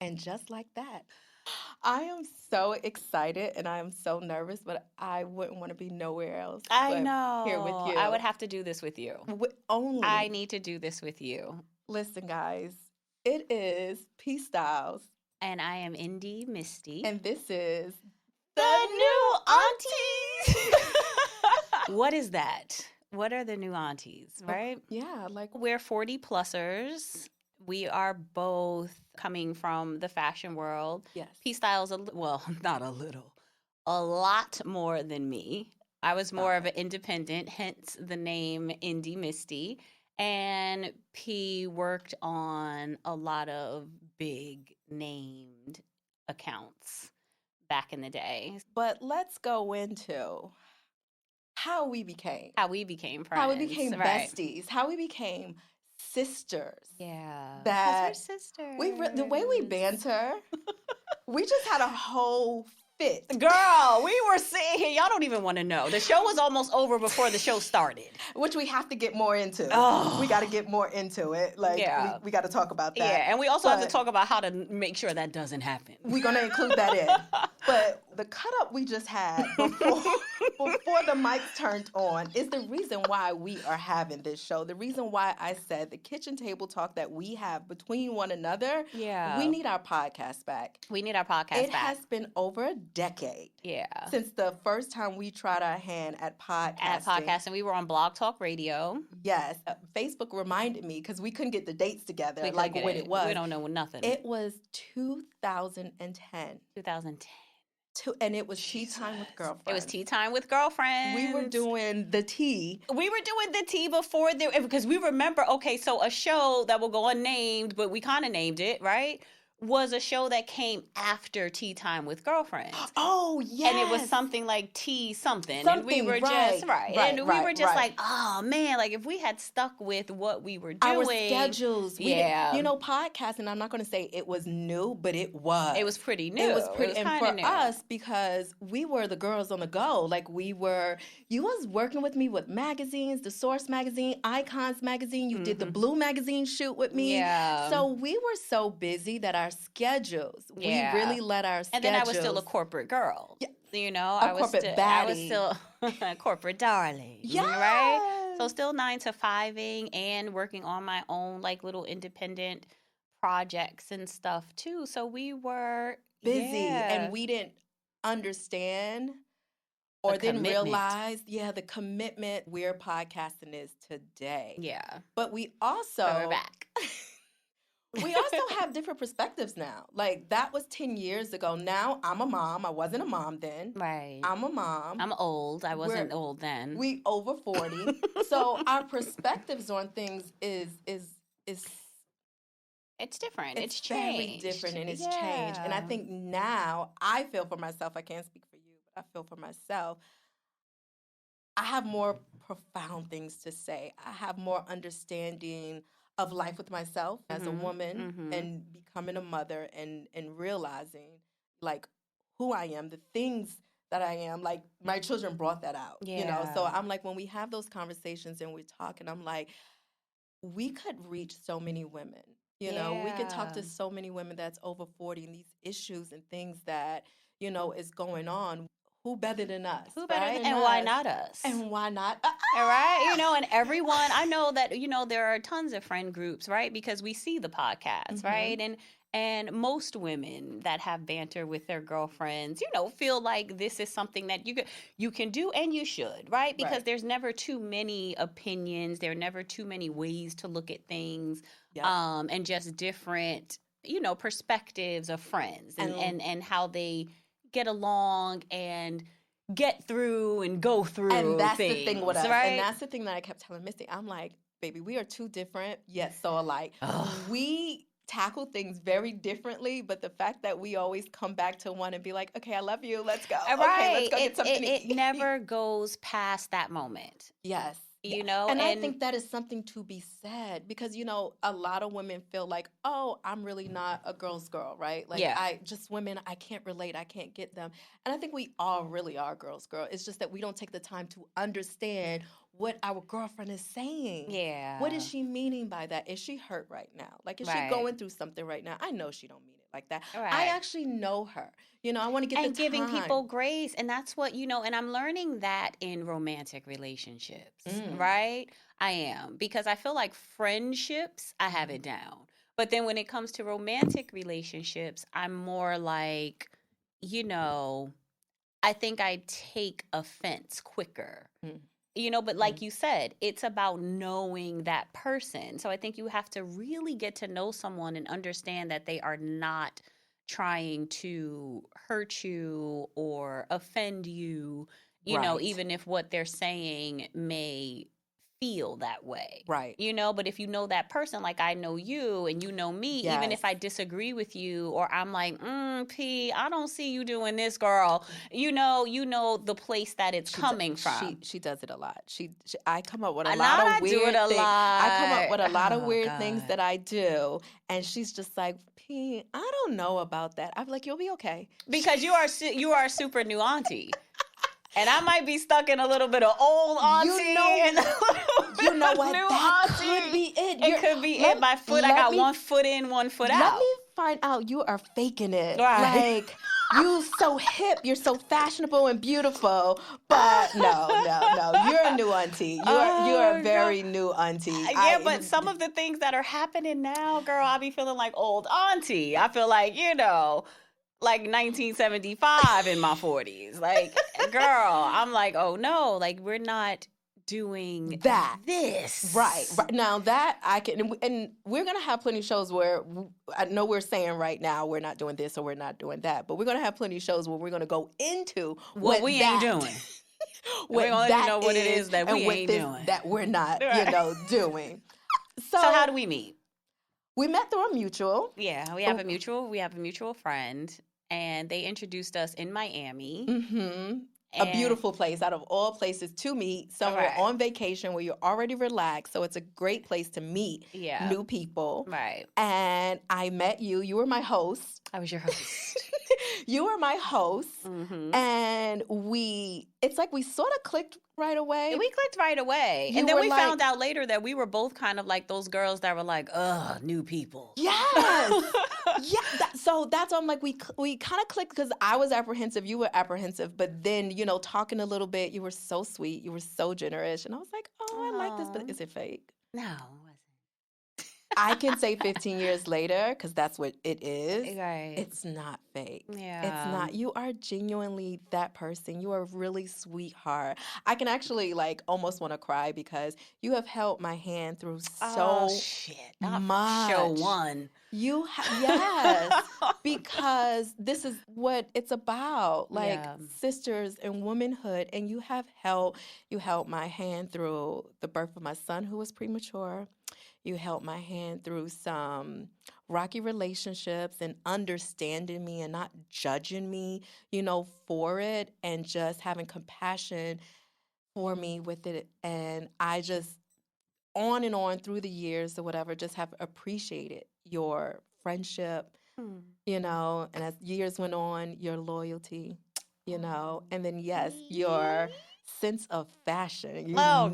And just like that, I am so excited and I am so nervous, but I wouldn't want to be nowhere else I but here with know. you. I would have to do this with you. Only. I need to do this with you. Listen, guys, it is Pstylez, And I am Indie Miste. and this is the new aunties. What is that? What are the new aunties, right? Yeah, like We're 40 plussers. We are both coming from the fashion world. yes. Pstylez, well, not a little, a lot more than me. I was more of an independent, hence the name Indie Miste. And P worked on a lot of big named accounts back in the day. But let's go into how we became How we became friends. how we became right. besties, how we became sisters. Yeah. That we're sisters. the way we banter, we just had a whole fit. Girl, we were sitting here. Y'all don't even want to know. The show was almost over before the show started. Which we have to get more into. Oh. We got to get more into it. Like, Yeah. we got to talk about that. Yeah, and we also have to talk about how to make sure that doesn't happen. We're going to include that in. But the cut up we just had before the mics turned on is the reason why we are having this show. The reason why I said the kitchen table talk that we have between one another, Yeah. we need our podcast back. We need our podcast It back. has been over a decade. Yeah. Since the first time we tried our hand at podcasting. At podcasting. We were on Blog Talk Radio. Yes. Facebook reminded me because we couldn't get the dates together, We like couldn't when get it was. We don't know nothing. It was 2010. 2010. And it was Tea Time with Girlfriends. It was Tea Time with Girlfriends. We were doing the tea. We were doing the tea before because we remember, okay, so a show that will go unnamed, but we kind of named it, right? Was a show that came after Tea Time with Girlfriends. Oh, yes. And it was something like tea something. And we were right, just, and we were just like, oh, man, like if we had stuck with what we were doing. Our schedules. Yeah. Podcasting, I'm not going to say it was new, but it was. It was pretty new. It was pretty, and for new. us, because we were the girls on the go. Like you was working with me with magazines, the Source magazine, Icons magazine. You did the Blue magazine shoot with me. Yeah. So we were so busy that our schedules, we really let our schedules. And then I was still a corporate girl. Yeah. You know, I was still a corporate darling. Yeah. Right? So still 9 to 5ing and working on my own like little independent projects and stuff too. So we were busy and we didn't understand or didn't realize, the commitment where podcasting is today. Yeah. But we also... So we're back. We also have different perspectives now. Like, that was 10 years ago. Now, I'm a mom. I wasn't a mom then. Right. I'm a mom. I'm old. I wasn't old then. We over 40. So our perspectives on things is it's different. It's very changed. Different, and it's changed. And I think now, I feel for myself, I can't speak for you, but I feel for myself, I have more profound things to say. I have more understanding of life with myself as a woman and becoming a mother and realizing like who I am, the things that I am. Like my children brought that out, you know? So I'm like, when we have those conversations and we're talking, I'm like, we could reach so many women, you know? We could talk to so many women that's over 40 and these issues and things that, you know, is going on. Who better than us? Who better than us? And why not us? And why not? All right. You know, and everyone, I know that, you know, there are tons of friend groups, right? Because we see the podcast, right? And most women that have banter with their girlfriends, you know, feel like this is something that you can do and you should, right? Because there's never too many opinions. There are never too many ways to look at things, and just different, you know, perspectives of friends and how they get along and get through and go through and that's things, the thing with us. right? And that's the thing that I kept telling Misty. I'm like, baby, we are two different yet so alike. We tackle things very differently, but the fact that we always come back to one and be like, okay, I love you, let's go. Right. Okay, let's go get something to eat. It never goes past that moment. Yes. You know, and I think that is something to be said because, you know, a lot of women feel like, oh, I'm really not a girl's girl, right? Like, women, I can't relate. I can't get them. And I think we all really are girl's girl. It's just that we don't take the time to understand what our girlfriend is saying. Yeah. What is she meaning by that? Is she hurt right now? Like, is she going through something right now? I know she don't mean it like that. Right. I actually know her. I want to get and the giving time. people grace. And that's what, and I'm learning that in romantic relationships, right? I am. Because I feel like friendships, I have it down. But then when it comes to romantic relationships, I'm more like, I think I take offense quicker. But like you said, it's about knowing that person. So I think you have to really get to know someone and understand that they are not trying to hurt you or offend you, Right. even if what they're saying may feel that way. Right. But if you know that person, like I know you and you know me, even if I disagree with you or I'm like, P, I don't see you doing this, girl. You know the place that it's coming from. She does it a lot. I come up with a A lot lot, of I weird do it a things. lot. I come up with a lot of Oh, weird things God. that I do, and she's just like, P, I don't know about that. I'm like, you'll be okay. Because you are a super new auntie. And I might be stuck in a little bit of old auntie and a little bit You know of what? new That auntie. could be it. It could be it. My foot, I got 1 foot in, 1 foot out. Let me find out you are faking it. Right. Like, you so hip, you're so fashionable and beautiful, but no. You're a new auntie. You're a very new auntie. Yeah, but some of the things that are happening now, girl, I be feeling like old auntie. I feel like, like 1975 in my 40s. Like, girl, I'm like, oh no, like we're not doing this. Right. Now that I can, and we're going to have plenty of shows where I know we're saying right now we're not doing this or we're not doing that, but we're going to have plenty of shows where we're going to go into what we ain't doing. We're going to let you know what it is that we ain't doing. That we're not, doing. So how do we meet? We met through a mutual. Yeah, we have a mutual friend, and they introduced us in Miami. Mm-hmm. A beautiful place, out of all places to meet, somewhere on vacation where you're already relaxed. So it's a great place to meet new people. Right. And I met you. You were my host. I was your host. You were my host. And it's like we sort of clicked right away. We clicked right away. And then we found out later that we were both kind of like those girls that were like, ugh, new people. Yes. So that's why I'm like, we kind of clicked because I was apprehensive. You were apprehensive. But then, talking a little bit, you were so sweet. You were so generous. And I was like, oh, I like this. But is it fake? No, it wasn't. I can say 15 years later, because that's what it is. Right. It's not fake. Yeah. It's not. You are genuinely that person. You are a really sweetheart. I can actually almost want to cry because you have held my hand through so much. Show one. Yes, because this is what it's about, sisters and womanhood. And you held my hand through the birth of my son who was premature. You held my hand through some rocky relationships and understanding me and not judging me, for it, and just having compassion for me with it. And I just, on and on through the years or whatever, just have appreciated your friendship, and as years went on, your loyalty, and then, yes, your sense of fashion. God,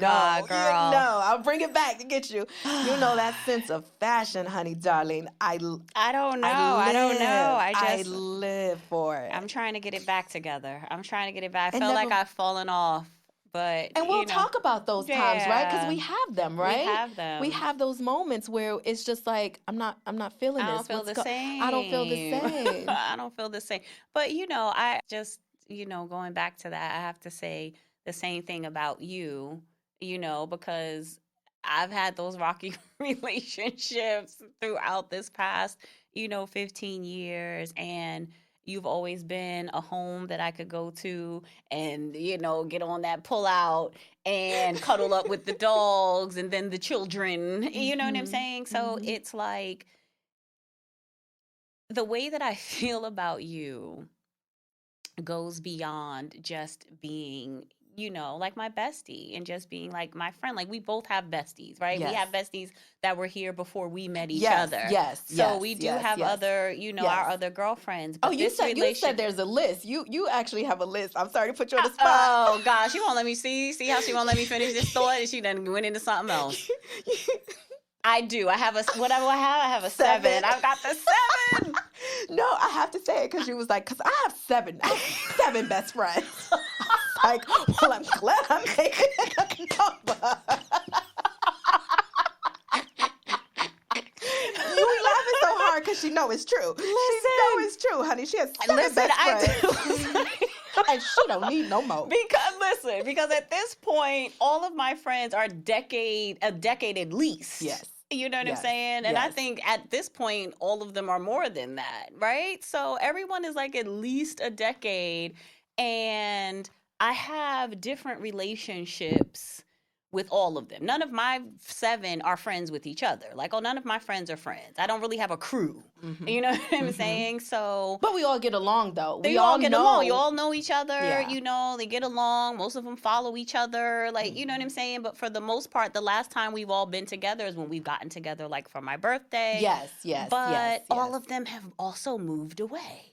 girl. I'll bring it back to get you. That sense of fashion, honey, darling. I don't know. I live for it. I'm trying to get it back together. I feel like I've fallen off. But, and we'll talk about those times, right? Because we have them, right? We have them. We have those moments where it's just like, I'm not feeling this. I don't feel the same. I don't feel the same. I don't feel the same. But, I just, going back to that, I have to say the same thing about you, because I've had those rocky relationships throughout this past, 15 years. And you've always been a home that I could go to and, get on that pull out and cuddle up with the dogs and then the children. You know what I'm saying? So it's like the way that I feel about you goes beyond just being, like my bestie and just being like my friend. Like we both have besties, right? Yes. We have besties that were here before we met each yes, other. Yes. So we do have other, our other girlfriends. But you said there's a list. You actually have a list. I'm sorry to put you on the spot. Oh gosh, she won't let me see how she won't let me finish this thought and she done went into something else. I do. I have a whatever I have. I have a 7. I've got the 7. No, I have to say it because you was like, because I have 7. I have 7 best friends. I was like, well, I'm glad I'm making a number. You be laughing so hard because she know it's true. She know it's true, honey. She has 7 best friends. And she don't need no more. Because at this point, all of my friends are a decade at least. Yes. You know what I'm saying? And I think at this point, all of them are more than that, right? So everyone is like at least a decade. And I have different relationships with all of them. None of my 7 are friends with each other. Like, none of my friends are friends. I don't really have a crew. Mm-hmm. You know what I'm saying? So, but we all get along, though. We all get along. You all know each other. Yeah. You know, they get along. Most of them follow each other. Like, you know what I'm saying? But for the most part, the last time we've all been together is when we've gotten together, like for my birthday. Yes. But all of them have also moved away.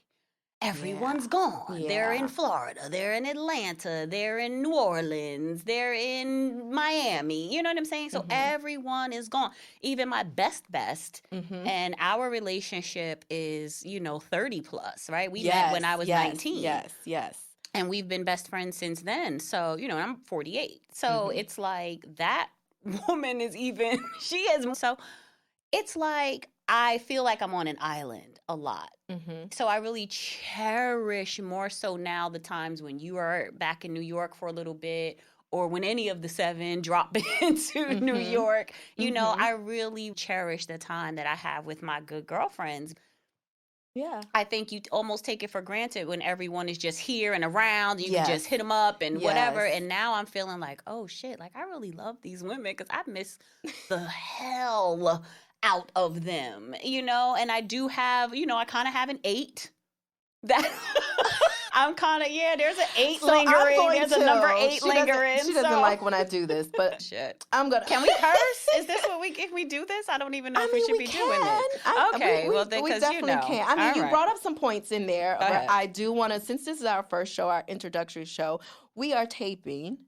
Everyone's gone. Yeah. They're in Florida. They're in Atlanta. They're in New Orleans. They're in Miami. You know what I'm saying? So everyone is gone. Even my best. And our relationship is, 30 plus, right? We met when I was 19. Yes. And we've been best friends since then. So, I'm 48. So it's like that woman is even, she is. So it's like, I feel like I'm on an island a lot. So I really cherish more so now the times when you are back in New York for a little bit, or when any of the 7 drop into New York. You know, I really cherish the time that I have with my good girlfriends. Yeah. I think you almost take it for granted when everyone is just here and around. You can just hit them up and whatever. And now I'm feeling like, oh, shit, like I really love these women because I miss the hell out of them, and I do have, I kind of have an 8 that I'm kind of, there's an 8 lingering. There's a number 8 lingering. She doesn't like when I do this, but shit. I'm going to. Can we curse? Is this what if we do this? I don't even know if we should be doing this. Okay. We definitely can. I mean, you brought up some points in there, but I do want to, since this is our first show, our introductory show, we are taping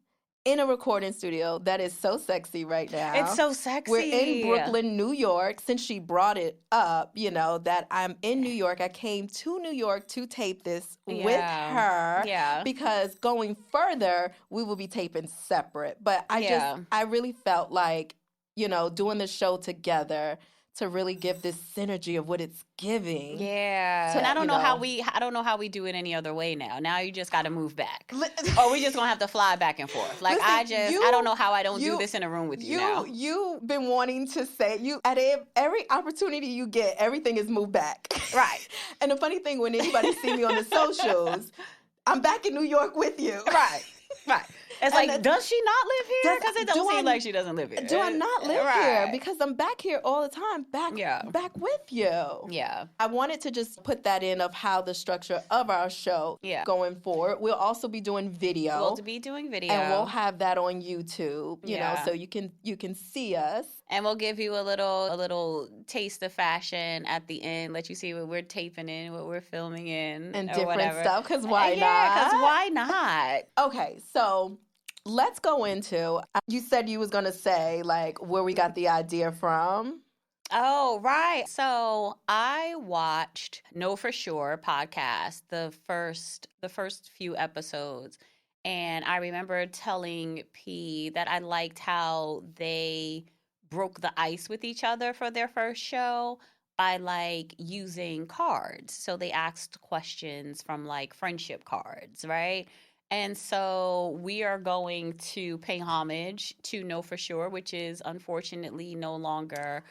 in a recording studio that is so sexy right now. It's so sexy. We're in Brooklyn, New York. Since she brought it up, that I'm in New York. I came to New York to tape this with her. Yeah. Because going further, we will be taping separate. But I really felt like, doing the show together to really give this synergy of what it's giving. Yeah. And I don't know how we do it any other way now. Now you just got to move back. Or we just going to have to fly back and forth. Like listen, I don't know how I don't do this in a room with you now. You've been wanting to say, at every opportunity you get, everything is moved back. Right. And the funny thing, when anybody see me on the socials, I'm back in New York with you. Right. It's like, does she not live here? Because it don't seem like she doesn't live here. Do I not live here? Because I'm back here all the time, back with you. Yeah. I wanted to just put that in of how the structure of our show going forward. We'll also be doing video. We'll be doing video. And we'll have that on YouTube, you know, so you can see us. And we'll give you a little taste of fashion at the end, let you see what we're taping in, what we're filming in. And different stuff, because why not? Yeah, because why not? Okay, so let's go into, you said you was going to say, like, where we got the idea from. Oh, right. So I watched Know For Sure podcast, the first few episodes. And I remember telling P that I liked how they broke the ice with each other for their first show by like using cards. So they asked questions from like friendship cards, right? And so we are going to pay homage to Know For Sure, which is unfortunately no longer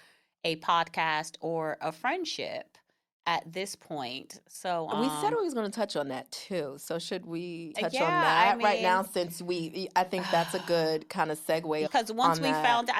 a podcast or a friendship at this point. So we said we was going to touch on that too. So should we touch on that right now, since I think that's a good kind of segue. Because once we found,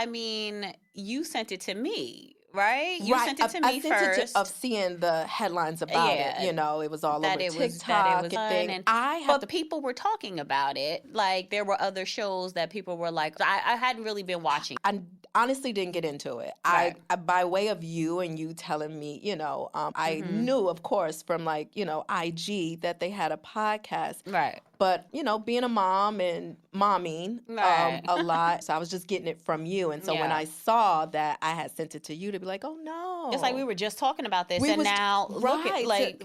you sent it to me, right? You sent it to me first. I sent it of seeing the headlines about it. You know, it was all over TikTok and thing. But people were talking about it. Like there were other shows that people were like, I hadn't really been watching. I honestly didn't get into it. Right. I by way of you and you telling me, you know, I knew, of course, from like, you know, IG that they had a podcast. Right. But, you know, being a mom and momming Right. a lot, so I was just getting it from you. And so when Yeah. I saw that, I had sent it to you to be like, oh, no. It's like we were just talking about this, We and was now look at right. like